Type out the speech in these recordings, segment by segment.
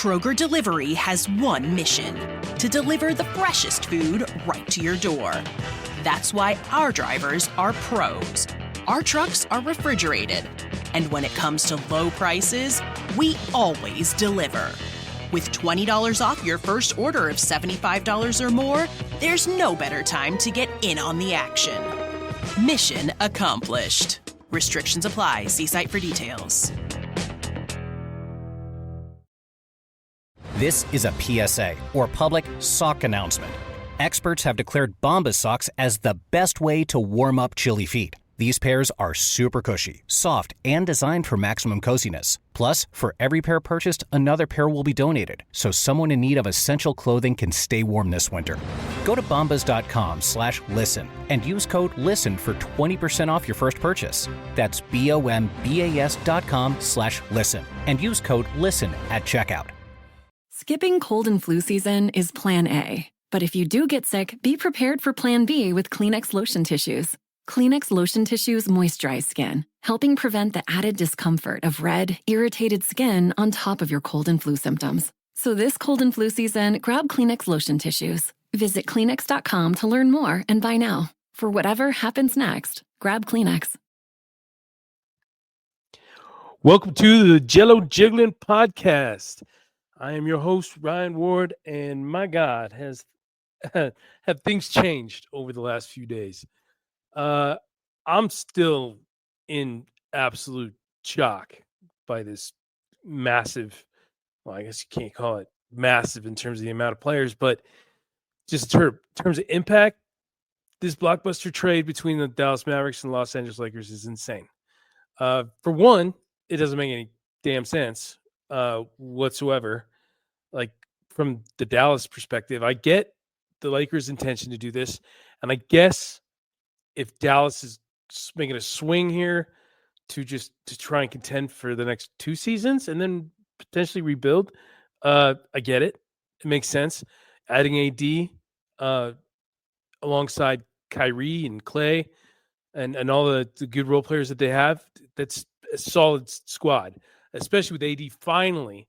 Kroger Delivery has one mission: to deliver the freshest food right to your door. That's why our drivers are pros. Our trucks are refrigerated. And when it comes to low prices, we always deliver. With $20 off your first order of $75 or more, there's no better time to get in on the action. Mission accomplished. Restrictions apply. See site for details. This is a PSA, or public sock announcement. Experts have declared Bombas socks as the best way to warm up chilly feet. These pairs are super cushy, soft, and designed for maximum coziness. Plus, for every pair purchased, another pair will be donated, so someone in need of essential clothing can stay warm this winter. Go to bombas.com/listen and use code LISTEN for 20% off your first purchase. That's BOMBAS.com/listen and use code LISTEN at checkout. Skipping cold and flu season is Plan A. But if you do get sick, be prepared for Plan B with Kleenex lotion tissues. Kleenex lotion tissues moisturize skin, helping prevent the added discomfort of red, irritated skin on top of your cold and flu symptoms. So this cold and flu season, grab Kleenex lotion tissues. Visit Kleenex.com to learn more and buy now. For whatever happens next, grab Kleenex. Welcome to the Jello Jiggling Podcast. I am your host, Ryan Ward, and my God, have things changed over the last few days. I'm still in absolute shock by this massive, well, I guess you can't call it massive in terms of the amount of players, but just in terms of impact, this blockbuster trade between the Dallas Mavericks and Los Angeles Lakers is insane. For one, it doesn't make any damn sense whatsoever. Like, from the Dallas perspective, I get the Lakers' intention to do this, and I guess if Dallas is making a swing here to try and contend for the next 2 seasons and then potentially rebuild, I get it. It makes sense. Adding AD alongside Kyrie and Clay and all the good role players that they have, that's a solid squad, especially with AD finally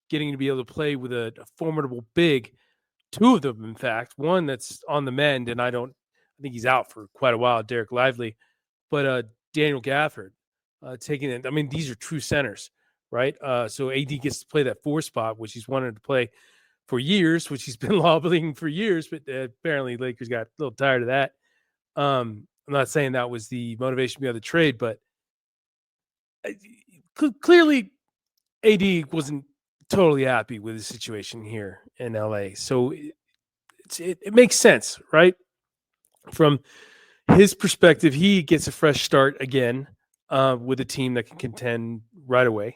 getting to be able to play with a formidable big, 2 of them, in fact. One that's on the mend, and I think he's out for quite a while, Derek Lively, but Daniel Gafford taking it. I mean, these are true centers, right? So AD gets to play that 4 spot, which he's wanted to play for years, which he's been lobbying for years, but apparently Lakers got a little tired of that. I'm not saying that was the motivation behind the trade, but clearly AD wasn't totally happy with the situation here in LA. So it makes sense, right? From his perspective, he gets a fresh start again with a team that can contend right away.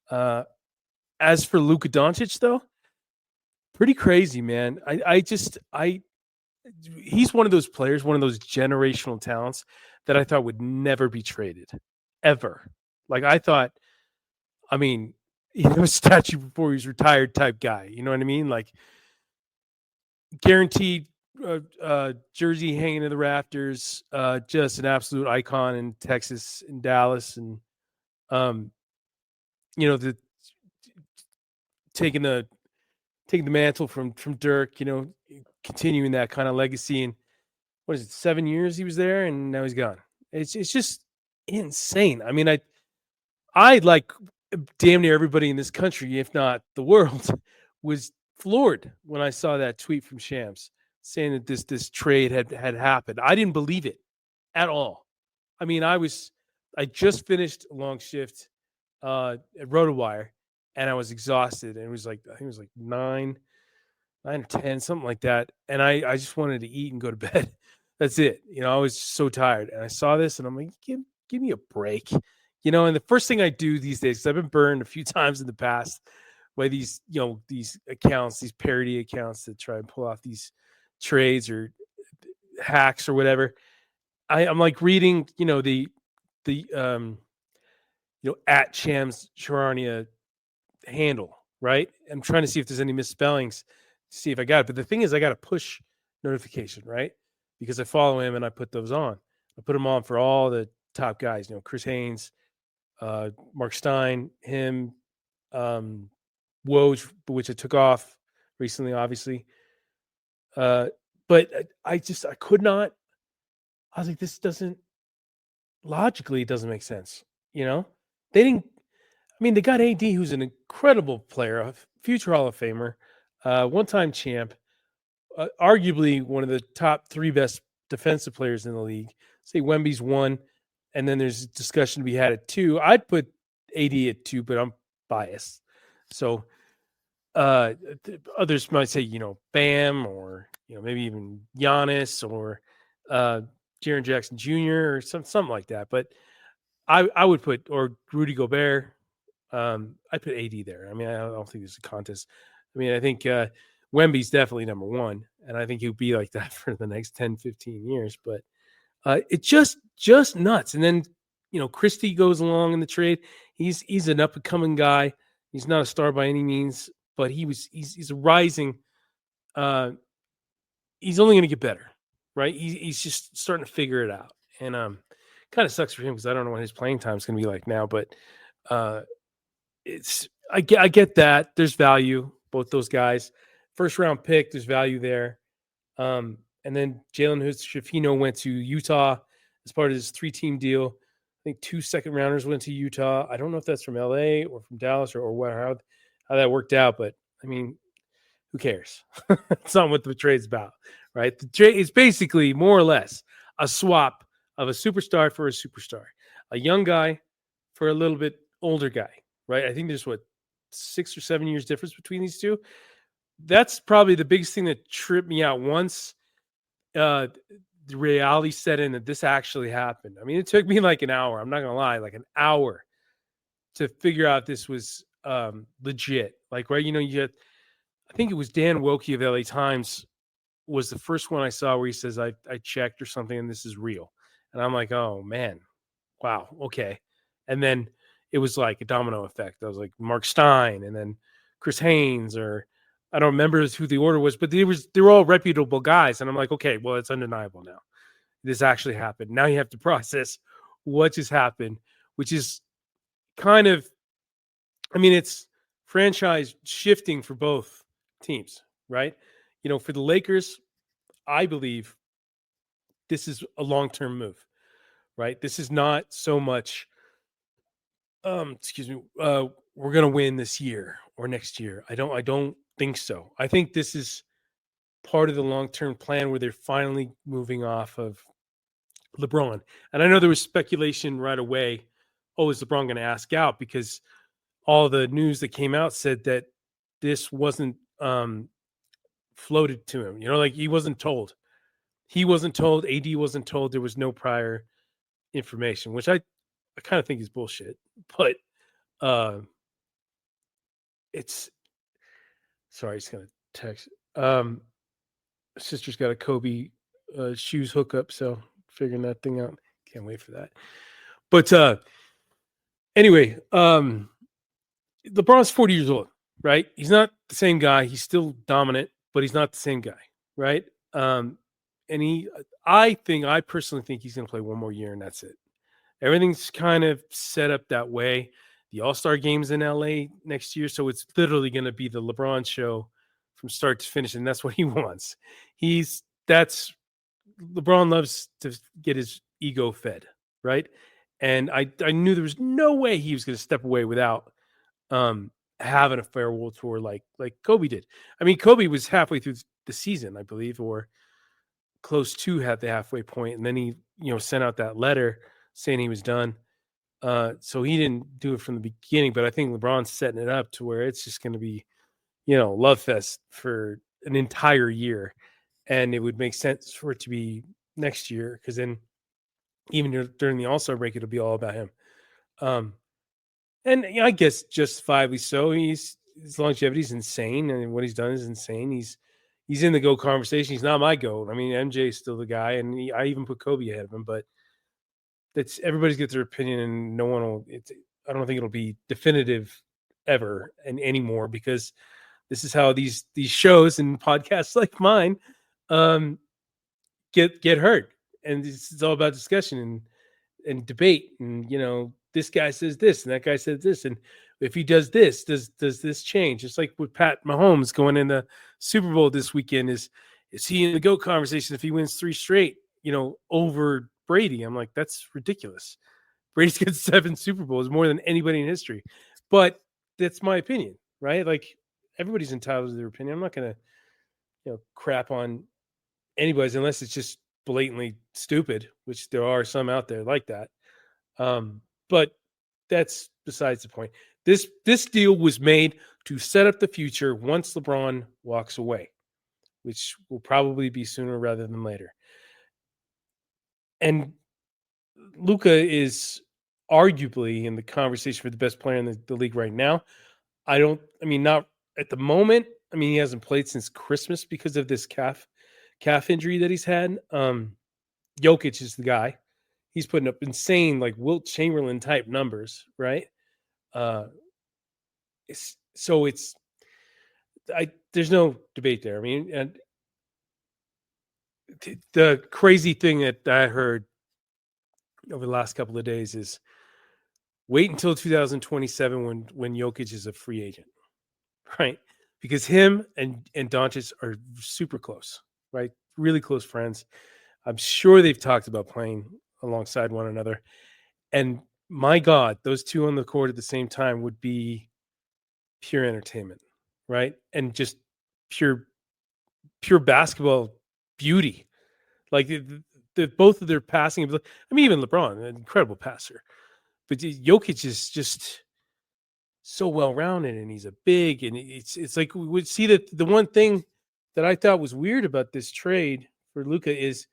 As for Luka Doncic, though, pretty crazy, man. He's one of those players, one of those generational talents that I thought would never be traded, ever. Like, I thought, I mean, a statue before he was retired type guy. You know what I mean? Like, guaranteed jersey hanging in the rafters, just an absolute icon in Texas and Dallas, and taking the mantle from Dirk, continuing that kind of legacy. And what is it, 7 years he was there, and now he's gone. It's just insane. I mean, I like damn near everybody in this country, if not the world, was floored when I saw that tweet from Shams saying that this trade had happened. I didn't believe it at all. I mean, I just finished a long shift at RotoWire, and I was exhausted, and I think it was like 9 or 10, something like that. And I just wanted to eat and go to bed. That's it. I was so tired, and I saw this, and I'm like, give me a break. And the first thing I do these days, because I've been burned a few times in the past by these accounts, these parody accounts that try and pull off these trades or hacks or whatever. I'm like reading, the at Shams Charania handle, right? I'm trying to see if there's any misspellings to see if I got it. But the thing is, I got a push notification, right? Because I follow him and I put those on. I put them on for all the top guys, Chris Haynes, Mark Stein, him, Woj, which I took off recently, obviously. But I could not. I was like, this doesn't logically, it doesn't make sense. They didn't. I mean, they got AD, who's an incredible player, a future Hall of Famer, one-time champ, arguably one of the top 3 best defensive players in the league. Say Wemby's 1, and then there's discussion to be had at 2. I'd put AD at 2, but I'm biased. So others might say, Bam, or maybe even Giannis, or Jaren Jackson Jr. or something like that. But I would put, or Rudy Gobert. I put AD there. I mean, I don't think there's a contest. I mean, I think Wemby's definitely number 1, and I think he'll be like that for the next 10, 15 years. But it's just nuts. And then, Christie goes along in the trade. He's an up and coming guy. He's not a star by any means, but he's a rising. He's only going to get better, right? He's just starting to figure it out, and kind of sucks for him because I don't know what his playing time is going to be like now. But I get that there's value, both those guys. First round pick, there's value there. And then Jalen Hood-Schifino went to Utah as part of his 3-team deal. I think 2 second rounders went to Utah. I don't know if that's from LA or from Dallas or how that worked out, but I mean, who cares? It's not what the trade's about, right? The trade is basically more or less a swap of a superstar for a superstar, a young guy for a little bit older guy, right? I think there's 6 or 7 years difference between these two. That's probably the biggest thing that tripped me out once the reality set in that this actually happened. I mean, it took me like an hour. I'm not going to lie, like an hour to figure out this was legit. Like, right, I think it was Dan Wilkie of LA Times was the first one I saw where he says, I checked or something and this is real. And I'm like, oh man, wow. Okay. And then it was like a domino effect. I was like Mark Stein and then Chris Haynes, or I don't remember who the order was, but they were all reputable guys. And I'm like, okay, well, it's undeniable now. This actually happened. Now you have to process what just happened, which is kind of, I mean, it's franchise shifting for both teams, right? For the Lakers, I believe this is a long-term move, right? This is not so much, we're going to win this year or next year. I don't think so. I think this is part of the long-term plan where they're finally moving off of LeBron. And I know there was speculation right away. Oh, is LeBron going to ask out? Because all the news that came out said that this wasn't floated to him. Like he wasn't told. He wasn't told. AD wasn't told. There was no prior information, which I kind of think is bullshit. But it's sorry, it's gonna text. Sister's got a Kobe shoes hookup, so figuring that thing out. Can't wait for that. But anyway, LeBron's 40 years old, right? He's not the same guy. He's still dominant, but he's not the same guy, right? And I personally think he's going to play one more year and that's it. Everything's kind of set up that way. The All-Star game's in LA next year, so it's literally going to be the LeBron show from start to finish, and that's what he wants. LeBron loves to get his ego fed, right? And I knew there was no way he was going to step away without having a farewell tour like Kobe did. I mean, Kobe was halfway through the season, I believe, or close to the halfway point, and then he sent out that letter saying he was done. So he didn't do it from the beginning, but I think LeBron's setting it up to where it's just going to be, love fest for an entire year. And it would make sense for it to be next year, because then even during the All-Star break, it'll be all about him. And I guess justifiably so. His longevity is insane, and what he's done is insane. He's in the GOAT conversation. He's not my GOAT. I mean, MJ is still the guy, and I even put Kobe ahead of him, but everybody's got their opinion, and no one will. I don't think it'll be definitive ever and anymore, because this is how these shows and podcasts like mine get heard, and it's all about discussion and debate, and this guy says this and that guy says this, and If he does this, does this change? It's like with Pat Mahomes going in the Super Bowl this weekend. Is he in the GOAT conversation if he wins 3 straight, over Brady? I'm like, that's ridiculous. Brady's got 7 Super Bowls, more than anybody in history. But that's my opinion, right? Like, everybody's entitled to their opinion. I'm not going to, crap on anybody's unless it's just blatantly stupid, which there are some out there like that. But that's besides the point. This deal was made to set up the future once LeBron walks away, which will probably be sooner rather than later. And Luka is arguably in the conversation for the best player in the league right now. Not at the moment. He hasn't played since Christmas because of this calf injury that he's had. Jokic is the guy. He's putting up insane, like Wilt Chamberlain type numbers, right? There's no debate there. And the crazy thing that I heard over the last couple of days is wait until 2027 when Jokic is a free agent, right? Because him and Doncic are super close, right? Really close friends. I'm sure they've talked about playing alongside one another. And my God, those two on the court at the same time would be pure entertainment, right? And just pure basketball beauty. Like both of their passing. Even LeBron, an incredible passer. But Jokic is just so well-rounded, and he's a big, and it's like we would see that the one thing that I thought was weird about this trade for Luka is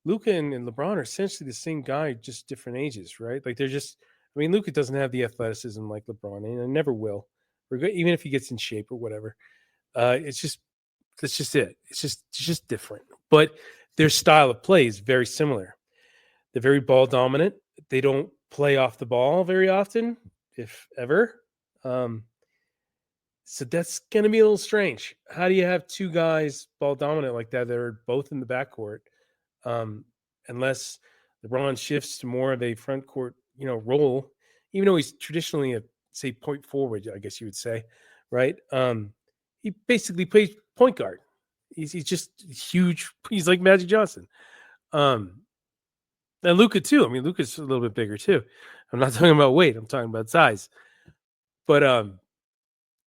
Luka and LeBron are essentially the same guy, just different ages, right? Like they're just, Luka doesn't have the athleticism like LeBron, and never will, even if he gets in shape or whatever. That's just it. It's just different. But their style of play is very similar. They're very ball dominant. They don't play off the ball very often, if ever. So that's going to be a little strange. How do you have two guys ball dominant like that are both in the backcourt? Unless LeBron shifts to more of a front court, role, even though he's traditionally a, say, point forward, I guess you would say, right? He basically plays point guard. He's just huge. He's like Magic Johnson. And Luka too. Luka's a little bit bigger too. I'm not talking about weight. I'm talking about size. But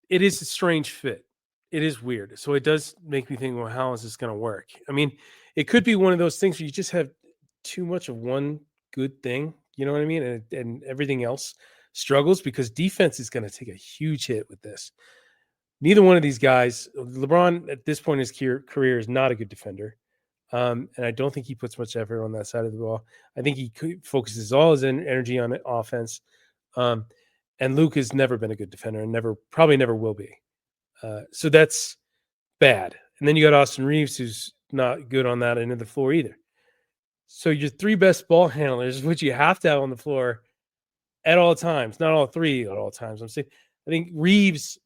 it is a strange fit. It is weird. So it does make me think, well, how is this going to work? It could be one of those things where you just have too much of one good thing. You know what I mean? And everything else struggles because defense is going to take a huge hit with this. Neither one of these guys, LeBron at this point in his career is not a good defender. And I don't think he puts much effort on that side of the ball. I think he focuses all his energy on offense. And Luke has never been a good defender and probably never will be. So that's bad. And then you got Austin Reeves, who's not good on that end of the floor either. So your three best ball handlers, which you have to have on the floor at all times, not all three at all times. I think Reeves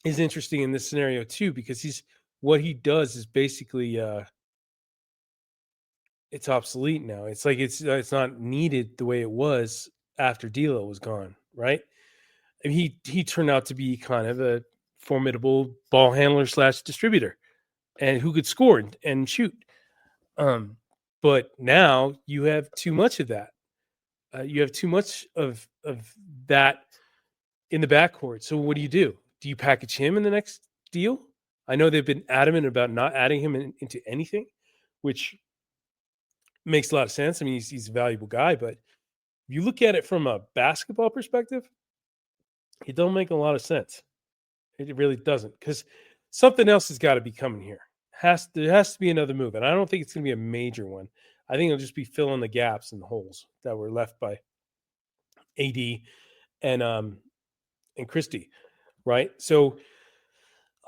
is interesting in this scenario too, because what he does is basically it's obsolete now. It's like it's not needed the way it was after D'Lo was gone, right? And he turned out to be kind of a formidable ball handler / distributor, and who could score and shoot. But now you have too much of that. You have too much of that in the backcourt. So what do? Do you package him in the next deal? I know they've been adamant about not adding him into anything, which makes a lot of sense. He's a valuable guy, but if you look at it from a basketball perspective, it don't make a lot of sense. It really doesn't, because something else has got to be coming here. There has to be another move, and I don't think it's going to be a major one. I think it'll just be filling the gaps and the holes that were left by AD and Christie, right? So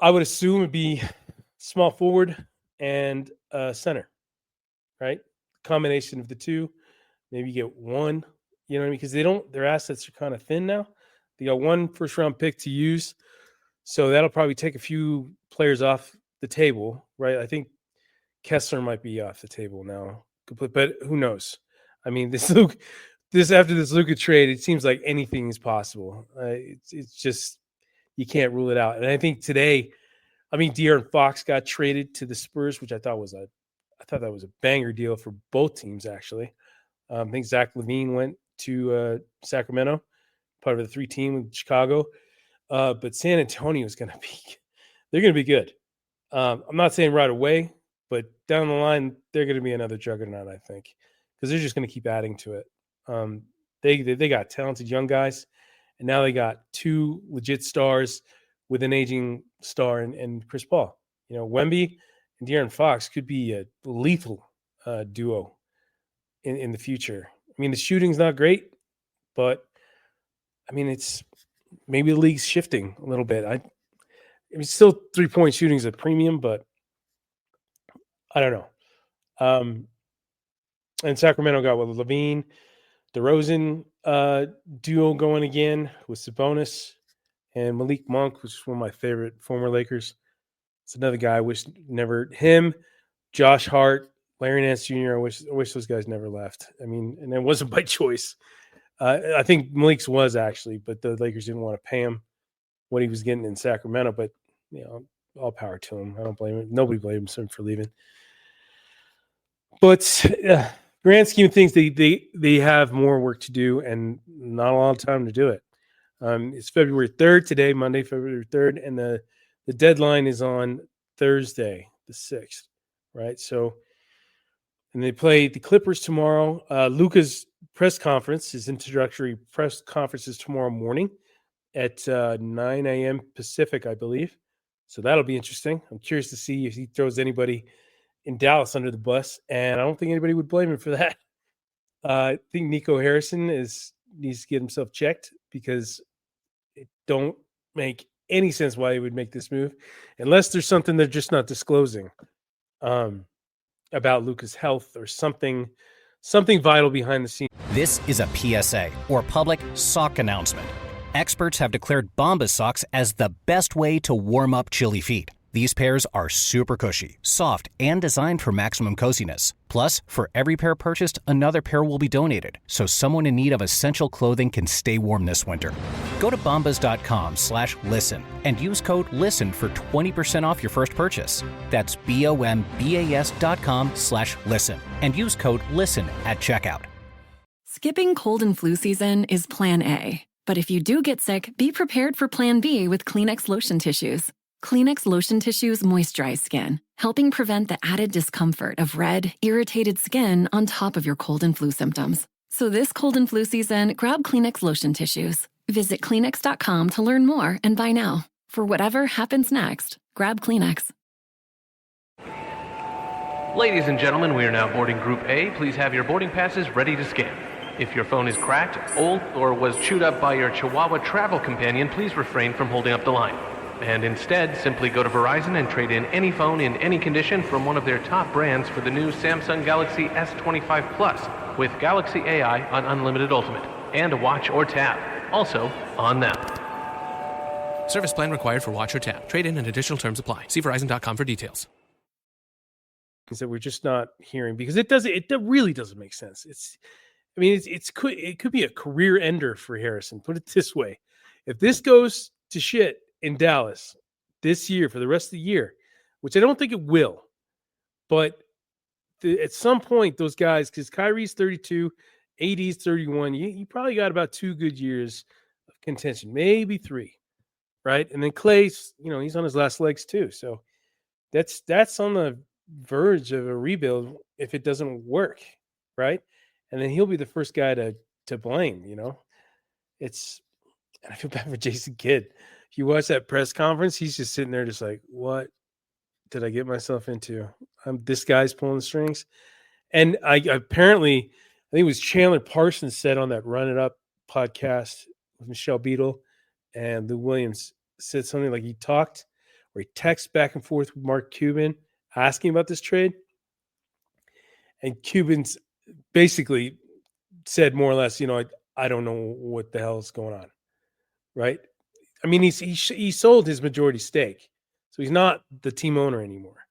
I would assume it'd be small forward and center, right? Combination of the two. Maybe you get one, because their assets are kind of thin now. They got one first round pick to use. So that'll probably take a few players off the table, right? I think Kessler might be off the table now, but who knows? This after this Luka trade, it seems like anything is possible. It's just you can't rule it out. And I think today, De'Aaron Fox got traded to the Spurs, which I thought that was a banger deal for both teams. Actually, I think Zach LaVine went to Sacramento, part of the 3-team with Chicago. But San Antonio is going to be good. I'm not saying right away, but down the line, they're going to be another juggernaut, I think, because they're just going to keep adding to it. They got talented young guys, and now they got 2 legit stars with an aging star and Chris Paul. Wemby and De'Aaron Fox could be a lethal duo in the future. The shooting's not great, but it's maybe the league's shifting a little bit. Still 3-point shooting is a premium, but I don't know. And Sacramento got with LaVine, DeRozan duo going again with Sabonis, and Malik Monk, which is one of my favorite former Lakers. It's another guy I wish never him, Josh Hart, Larry Nance Jr. I wish those guys never left. And it wasn't by choice. I think Malik's was actually, but the Lakers didn't want to pay him what he was getting in Sacramento. But all power to him. I don't blame him. Nobody blames him for leaving. But grand scheme of things, they have more work to do and not a lot of time to do it. It's February 3rd today, Monday, February 3rd, and the deadline is on Thursday, the 6th, right? So, and they play the Clippers tomorrow. Luka's press conference, his introductory press conference is tomorrow morning at 9 a.m. Pacific, I believe. So that'll be interesting. I'm curious to see if he throws anybody in Dallas under the bus, and I don't think anybody would blame him for that. I think Nico Harrison needs to get himself checked because it don't make any sense why he would make this move unless there's something they're just not disclosing about Luka's health or something vital behind the scenes. This is a PSA, or public sock announcement. Experts have declared Bombas socks as the best way to warm up chilly feet. These pairs are super cushy, soft, and designed for maximum coziness. Plus, for every pair purchased, another pair will be donated, so someone in need of essential clothing can stay warm this winter. Go to bombas.com/listen and use code LISTEN for 20% off your first purchase. That's BOMBAS.com/listen and use code LISTEN at checkout. Skipping cold and flu season is plan A. But if you do get sick, be prepared for plan B with Kleenex lotion tissues. Kleenex lotion tissues moisturize skin, helping prevent the added discomfort of red, irritated skin on top of your cold and flu symptoms. So this cold and flu season, grab Kleenex lotion tissues. Visit Kleenex.com to learn more and buy now. For whatever happens next, grab Kleenex. Ladies and gentlemen, we are now boarding Group A. Please have your boarding passes ready to scan. If your phone is cracked, old, or was chewed up by your Chihuahua travel companion, please refrain from holding up the line. And instead, simply go to Verizon and trade in any phone in any condition from one of their top brands for the new Samsung Galaxy S25 Plus with Galaxy AI on Unlimited Ultimate and Watch or Tap, also on Now. Service plan required for Watch or Tap. Trade-in and additional terms apply. See Verizon.com for details. That we're just not hearing because it really doesn't make sense. It could be a career ender for Harrison. Put it this way: if this goes to shit in Dallas this year for the rest of the year, which I don't think it will, but at some point those guys, because Kyrie's 32, AD's 31, you probably got about 2 good years of contention, maybe 3, right? And then Clay's, he's on his last legs too, so that's on the verge of a rebuild if it doesn't work, right? And then he'll be the first guy to blame. And I feel bad for Jason Kidd. If you watch that press conference, he's just sitting there just like, what did I get myself into? This guy's pulling the strings. And I think it was Chandler Parsons said on that Run It Up podcast with Michelle Beadle and Lou Williams, said something like he texted back and forth with Mark Cuban asking about this trade. And Cuban's basically said more or less, I don't know what the hell is going on. Right. He sold his majority stake, so he's not the team owner anymore.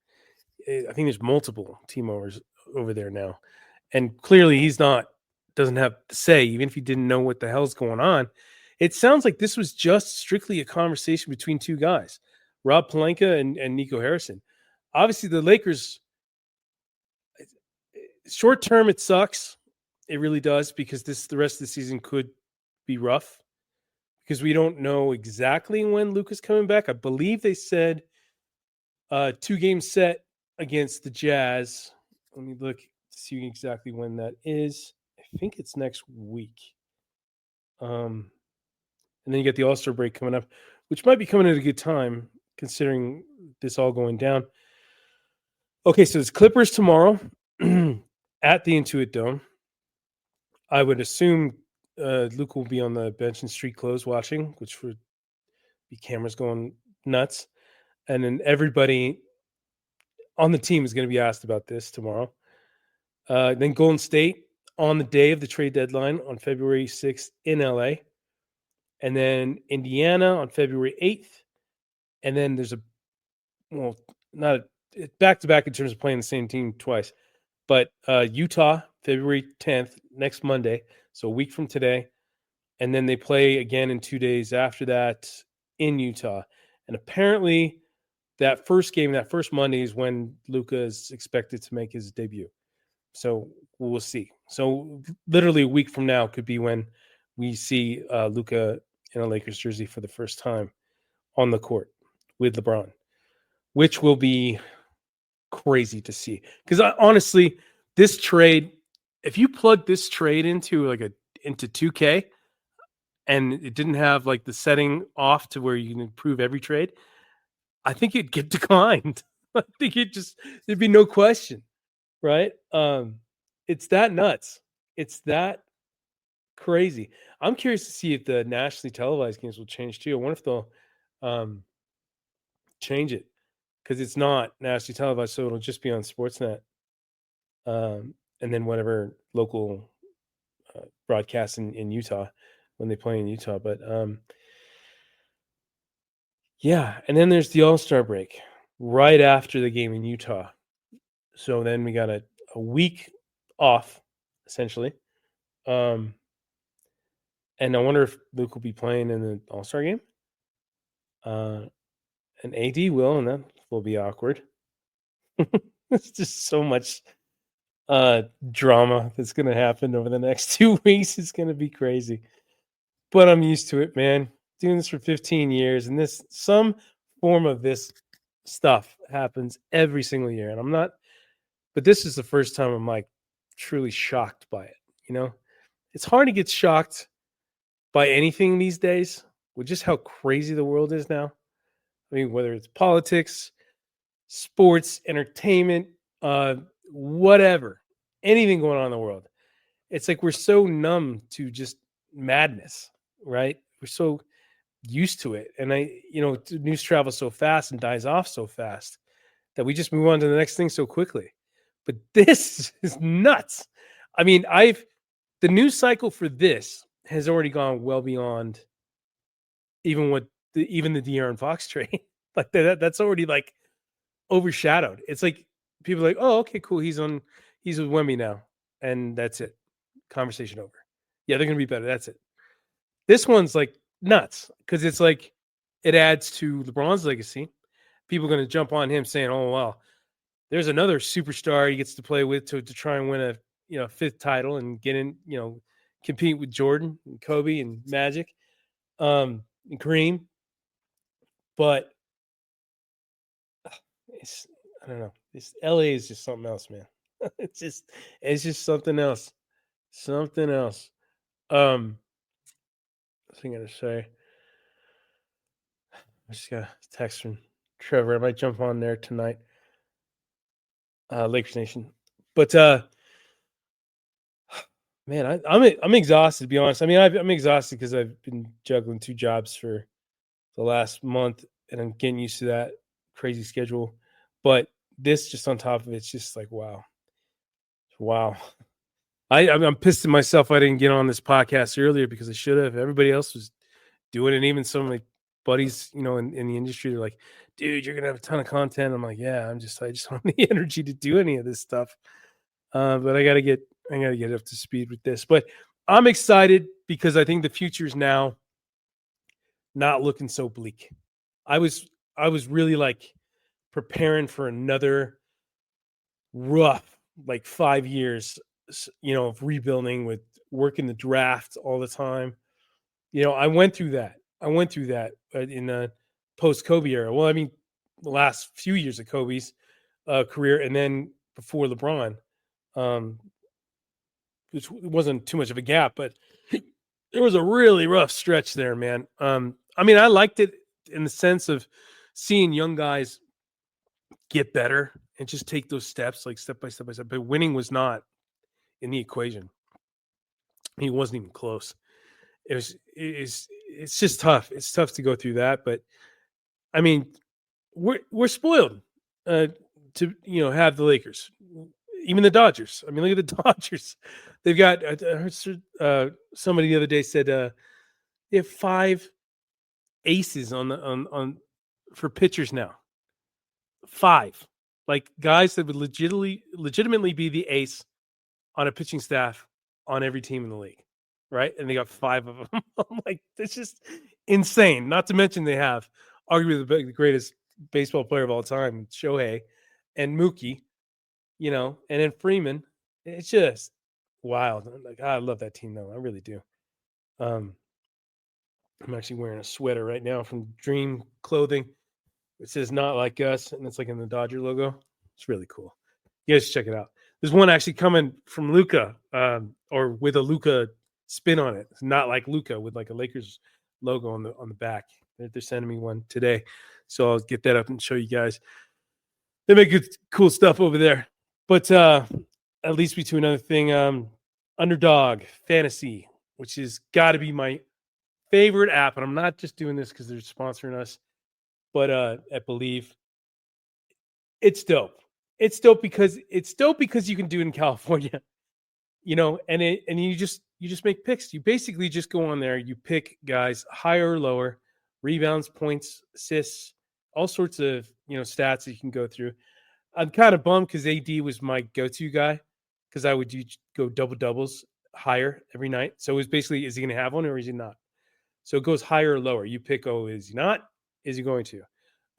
I think there's multiple team owners over there now, and clearly he's not doesn't have to say, even if he didn't know what the hell's going on. It sounds like this was just strictly a conversation between two guys, Rob Pelinka and Nico Harrison. Obviously, the Lakers, short term, it sucks. It really does, because the rest of the season could be rough, because we don't know exactly when Luka's coming back. I believe they said 2-game set against the Jazz. Let me look to see exactly when that is. I think it's next week. And then you get the All-Star break coming up, which might be coming at a good time considering this all going down. Okay, so it's Clippers tomorrow at the Intuit Dome. I would assume Luke will be on the bench in street clothes watching, which would be cameras going nuts. And then everybody on the team is going to be asked about this tomorrow. Then Golden State on the day of the trade deadline on February 6th in LA. And then Indiana on February 8th. And then there's not back-to-back in terms of playing the same team twice. But Utah, February 10th, next Monday, so a week from today. And then they play again in 2 days after that in Utah. And apparently that first game, that first Monday, is when Luka is expected to make his debut. So we'll see. So literally a week from now could be when we see Luka in a Lakers jersey for the first time on the court with LeBron, which will be crazy to see. Because honestly, this trade, if you plug this trade into 2K and it didn't have like the setting off to where you can improve every trade, I think it'd get declined. I think there'd be no question, right? It's that nuts. It's that crazy. I'm curious to see if the nationally televised games will change too. I wonder if they'll change it, because it's not nationally televised, so it'll just be on Sportsnet, and then whatever local broadcast in Utah when they play in Utah. But yeah, and then there's the All-Star break right after the game in Utah. So then we got a week off, essentially. And I wonder if Luke will be playing in the All-Star game. And AD will, and that will be awkward. It's just so much drama that's going to happen over the next 2 weeks. It's going to be crazy. But I'm used to it, man. Doing this for 15 years, and some form of this stuff happens every single year. And I'm not, but this is the first time I'm like truly shocked by it. You know, it's hard to get shocked by anything these days with just how crazy the world is now. I mean, whether it's politics, sports, entertainment, whatever, anything going on in the world. It's like we're so numb to just madness, right? We're so used to it. And news travels so fast and dies off so fast that we just move on to the next thing so quickly. But this is nuts. I mean, the news cycle for this has already gone well beyond even the De'Aaron Fox trade. Like that's already like overshadowed. It's like people are like, oh, okay, cool. He's with Wemby now. And that's it. Conversation over. Yeah, they're going to be better. That's it. This one's like nuts, because it's like it adds to LeBron's legacy. People are going to jump on him saying, oh, well, there's another superstar he gets to play with to try and win a fifth title and get in, compete with Jordan and Kobe and Magic, and Kareem. But I don't know. This LA is just something else, man. It's just something else. Something else. What's I gonna say? I just got a text from Trevor. I might jump on there tonight. Lakers Nation. But man, I'm exhausted, to be honest. I mean, I'm exhausted because I've been juggling 2 jobs for the last month, and I'm getting used to that crazy schedule. But this just on top of it's just like wow. I'm pissed at myself I didn't get on this podcast earlier, because I should have. Everybody else was doing it. Even some of my buddies, in the industry, they're like, dude, you're gonna have a ton of content. I'm like, yeah, I just don't have the energy to do any of this stuff. But I gotta get I got to get up to speed with this, but I'm excited because I think the future is now not looking so bleak. I was really like preparing for another rough like 5 years, of rebuilding with working the draft all the time. I went through that. In the post Kobe era. Well, I mean, the last few years of Kobe's career, and then before LeBron, which wasn't too much of a gap, but there was a really rough stretch there, man. I mean, I liked it in the sense of seeing young guys get better and just take those steps, like step by step by step. But winning was not in the equation. He wasn't even close. It's just tough. It's tough to go through that. But I mean, we're spoiled to have the Lakers, even the Dodgers. I mean, look at the Dodgers. They've got. I heard somebody the other day said they have 5 aces on for pitchers now. 5, like guys that would legitimately be the ace on a pitching staff on every team in the league, right? And they got 5 of them. I'm like, that's just insane. Not to mention they have arguably the greatest baseball player of all time, Shohei, and Mookie, and then Freeman. It's just wild. Like, I love that team though. I really do. I'm actually wearing a sweater right now from Dream Clothing. It says "Not Like Us," and it's like in the Dodger logo. It's really cool. You guys check it out. There's one actually coming from Luka, or with a Luka spin on it. It's not like Luka with like a Lakers logo on the back. They're sending me one today, so I'll get that up and show you guys. They make good, cool stuff over there. But that leads me to another thing. Underdog Fantasy, which has got to be my favorite app, and I'm not just doing this because they're sponsoring us, but I believe it's dope. It's dope because you can do it in California, and you just make picks. You basically just go on there, you pick guys higher or lower, rebounds, points, assists, all sorts of stats that you can go through. I'm kind of bummed because AD was my go-to guy because I would go double doubles higher every night. So it was basically, is he going to have one or is he not? So it goes higher or lower. You pick, is he not? Is he going to?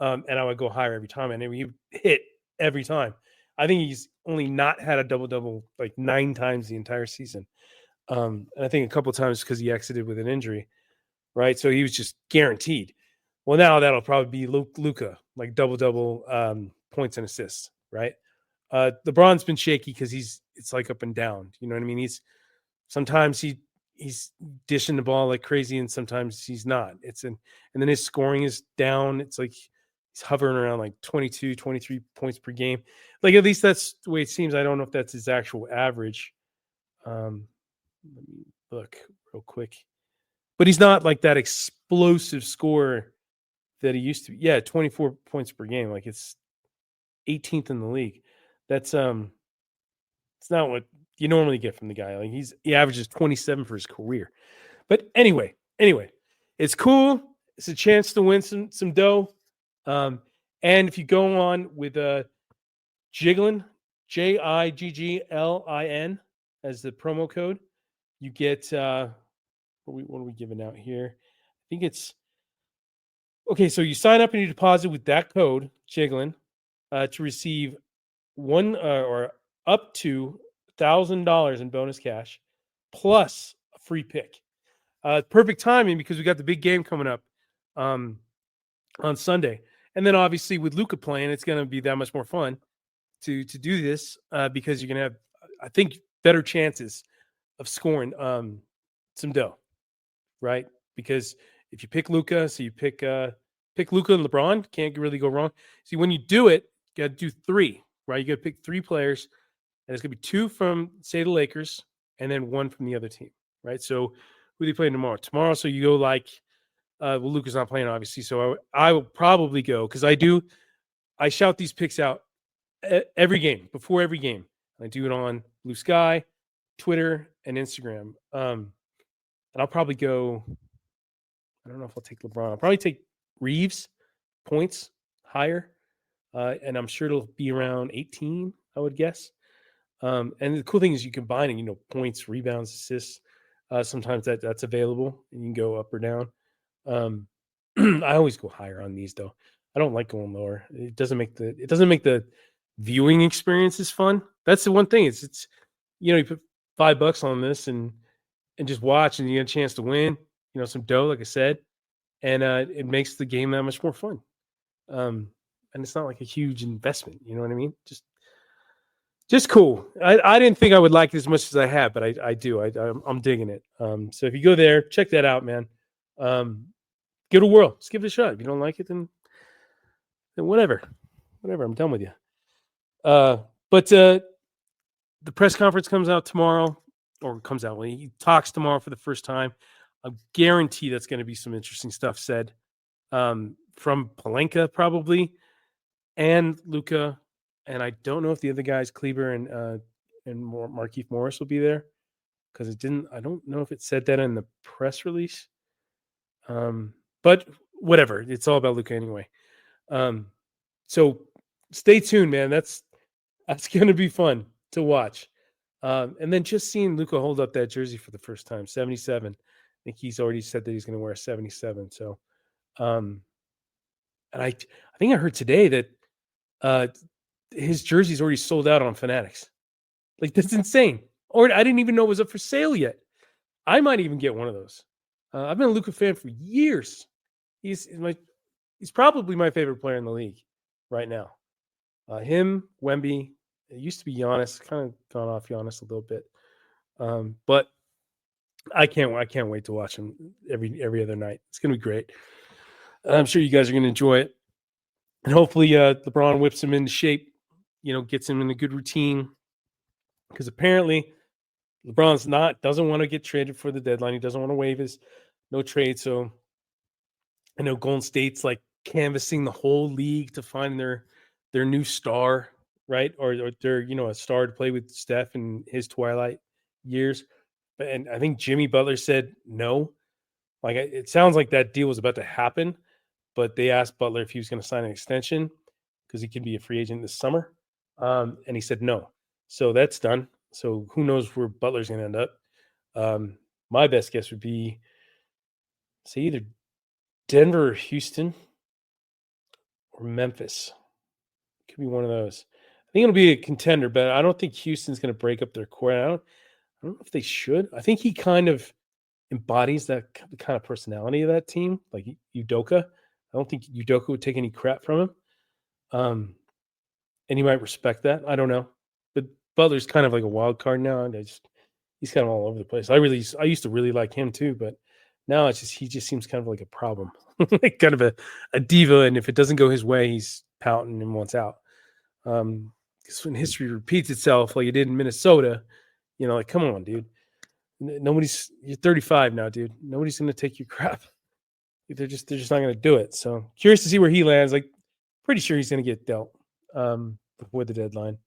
And I would go higher every time, and he hit every time. I think he's only not had a double-double like 9 times the entire season. And I think a couple of times because he exited with an injury, right? So he was just guaranteed. Well, now that'll probably be Luka, like double-double points and assists, right? LeBron's been shaky because it's like up and down. You know what I mean? Sometimes he's dishing the ball like crazy, and sometimes he's not. And then his scoring is down. It's like he's hovering around like 22, 23 points per game. Like, at least that's the way it seems. I don't know if that's his actual average. Let me look real quick. But he's not like that explosive scorer that he used to be. Yeah, 24 points per game. Like, it's 18th in the league. That's it's not what you normally get from the guy. Like, he averages 27 for his career. But anyway, it's cool. It's a chance to win some dough. And if you go on with Jigglin, Jigglin as the promo code, you get what are we giving out here? I think it's okay. So you sign up and you deposit with that code Jigglin to receive one or up to $1,000 in bonus cash plus a free pick. Perfect timing because we got the big game coming up on Sunday. And then obviously with Luka playing, it's going to be that much more fun to do this because you're going to have, I think, better chances of scoring some dough, right? Because if you pick Luka, so you pick Luka and LeBron, can't really go wrong. See, when you do it, you got to do 3, right? You got to pick 3 players, and it's going to be 2 from, say, the Lakers, and then 1 from the other team, right? So who are they playing tomorrow? Tomorrow, so you go like, well, Luka's not playing, obviously, so I will probably go because I shout these picks out every game, before every game. I do it on Blue Sky, Twitter, and Instagram. And I'll probably go, I don't know if I'll take LeBron. I'll probably take Reeves, points higher, and I'm sure it'll be around 18, I would guess. And the cool thing is you combine it, points, rebounds, assists. Sometimes that's available and you can go up or down. I always go higher on these though. I don't like going lower. It doesn't make the viewing experience as fun. That's the one thing. It's you put $5 on this and just watch, and you get a chance to win. Some dough, like I said, and it makes the game that much more fun. And it's not like a huge investment. You know what I mean? Just cool. I didn't think I would like it as much as I have, but I do. I'm digging it. So if you go there, check that out, man. Give it a whirl. Just give it a shot. If you don't like it, then whatever. I'm done with you. But the press conference comes out tomorrow, or comes out when he talks tomorrow for the first time. I guarantee that's going to be some interesting stuff said from Pelinka probably, and Luka, and I don't know if the other guys, Kleber and Markieff Morris, will be there because it didn't. I don't know if it said that in the press release. But whatever, it's all about Luka anyway. So stay tuned, man. That's going to be fun to watch. And then just seeing Luka hold up that jersey for the first time, 77. I think he's already said that he's going to wear 77. So, and I think I heard today that his jersey's already sold out on Fanatics. Like, that's insane. Or I didn't even know it was up for sale yet. I might even get one of those. I've been a Luka fan for years. He's probably my favorite player in the league right now. Him, Wemby. It used to be Giannis. Kind of gone off Giannis a little bit, but I can't wait to watch him every other night. It's gonna be great. I'm sure you guys are gonna enjoy it, and hopefully LeBron whips him into shape. Gets him in a good routine, because apparently LeBron's doesn't want to get traded for the deadline. He doesn't want to waive his no trade. So I know Golden State's like canvassing the whole league to find their new star, right? Or they're a star to play with Steph in his twilight years. And I think Jimmy Butler said no. Like, it sounds like that deal was about to happen, but they asked Butler if he was going to sign an extension because he can be a free agent this summer, and he said no. So that's done. So who knows where Butler's going to end up? My best guess would be, say, either Denver or Houston or Memphis. Could be one of those. I think it'll be a contender, but I don't think Houston's going to break up their core. I don't know if they should. I think he kind of embodies that kind of personality of that team, like Udoka. I don't think Udoka would take any crap from him. And he might respect that. I don't know. But Butler's kind of like a wild card now. And he's kind of all over the place. I used to really like him too, but now he just seems kind of like a problem. Like kind of a diva, and if it doesn't go his way, he's pouting and wants out. Because when history repeats itself like it did in Minnesota, like, come on, dude. You're 35 now, dude. Nobody's gonna take your crap. They're just not gonna do it. So curious to see where he lands. Like, pretty sure he's gonna get dealt before the deadline.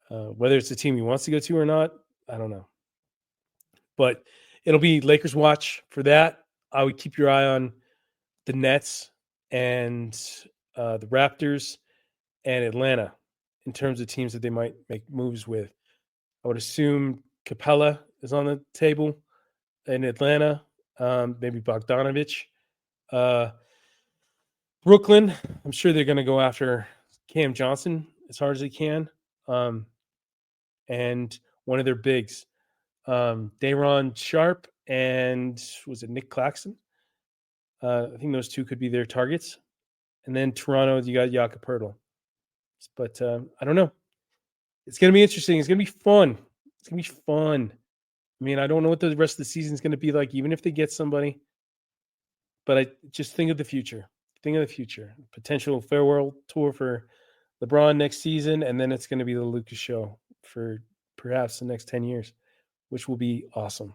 Whether it's the team he wants to go to or not, I don't know. But it'll be Lakers watch for that. I would keep your eye on the Nets and the Raptors and Atlanta in terms of teams that they might make moves with. I would assume Capella is on the table in Atlanta, maybe Bogdanovich. Brooklyn, I'm sure they're going to go after Cam Johnson as hard as they can. And one of their bigs, Day'Ron Sharp and was it Nick Claxton? I think those two could be their targets. And then Toronto, you got Jakob Poeltl. But I don't know. It's going to be interesting. It's going to be fun. It's going to be fun. I mean, I don't know what the rest of the season is going to be like, even if they get somebody. But I just think of the future. Think of the future. Potential farewell tour for LeBron next season, and then it's going to be the Luka show for perhaps the next 10 years, which will be awesome.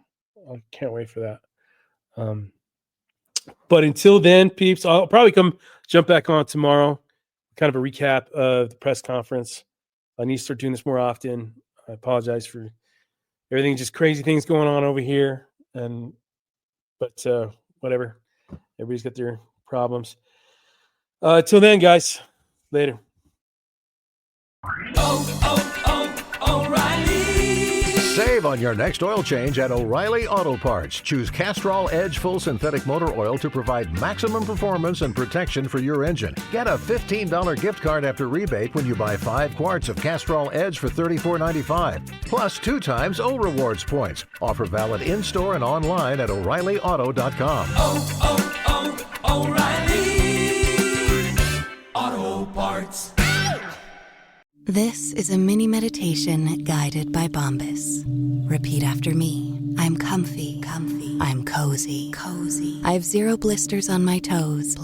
I can't wait for that. But until then, peeps, I'll probably jump back on tomorrow. Kind of a recap of the press conference. I need to start doing this more often. I apologize for everything, just crazy things going on over here. But whatever. Everybody's got their problems. Till then, guys. Later. Oh, Save on your next oil change at O'Reilly Auto Parts. Choose Castrol Edge Full Synthetic Motor Oil to provide maximum performance and protection for your engine. Get a $15 gift card after rebate when you buy 5 quarts of Castrol Edge for $34.95. Plus 2 times O Rewards points. Offer valid in-store and online at O'ReillyAuto.com. O'Reilly Auto Parts. This is a mini meditation guided by Bombas. Repeat after me. I'm comfy. I'm cozy. I have 0 blisters on my toes.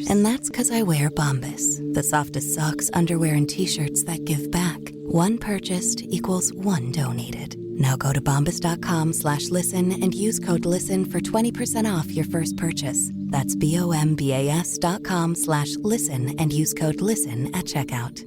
And that's because I wear Bombas, the softest socks, underwear, and t-shirts that give back. 1 purchased equals 1 donated. Now go to bombas.com/listen and use code LISTEN for 20% off your first purchase. That's BOMBAS.com/listen and use code LISTEN at checkout.